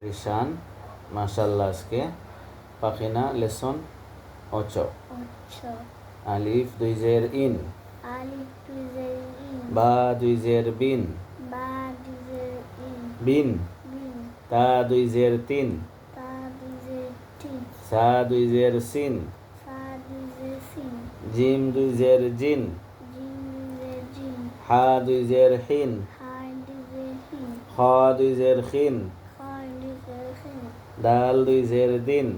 রিশান মাশাআল্লাহ আজকে পাখিনা লেসন 8 আলিফ দুই জের ইন বা দুই জের বিন বিন তা দুই জের তিন সা দুই জের সিন জিম দুই জের জিন হা দুই জের হিন খ দুই জের খিন দাল দুই জের দিন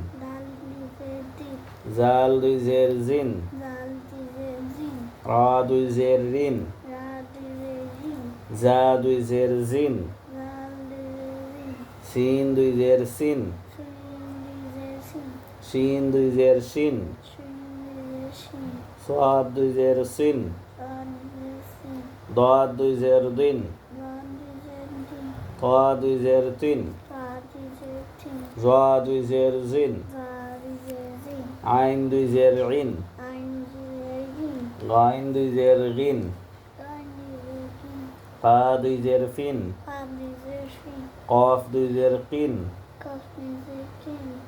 জাল দুই জের জিন রা দুই জের রিন জা দুই জের জিন সিন দুই জের সিন শিন দুই জের শিন সাদ দুই জের সিন দাদ দুই জের দিন তা দুই জের তিন জা দুই জের জিন আইন দুই জের ইন গাইন দুই জের গিন ফা দুই জের ফিন কফ দুই জের কিন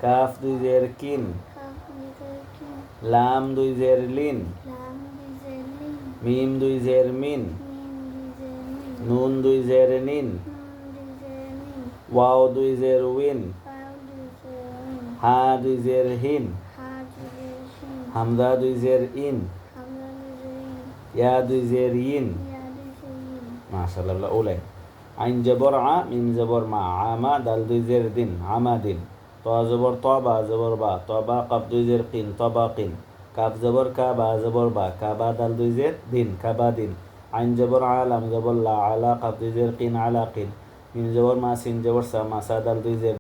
কাফ দুই জের কিন লাম দুই জের লিন মিম দুই জের মিন নুন দুই জের নিন ওয়াও দুই জের উইন হা দুই জের হিন হামজা দুই জের ইন ইয়া দুই জের ইন মাশাআল্লাহ ওলাই আইন জবর আ মিম জবর মা আমা দাল দুই জের দিন আমাদিন তা জবর তা বা জবর বা তবা কাফ দুই জের কিন তাবাকিন কাফ জবর কা বা জবর বা কাবা দাল দুই জের দিন কাবাদিন আইন জবর আলাম জবর লা আলা কাফ দুই জের কিন আলাকিন মিম জবর মা সিন জবর সা মাসা দাল দুই জের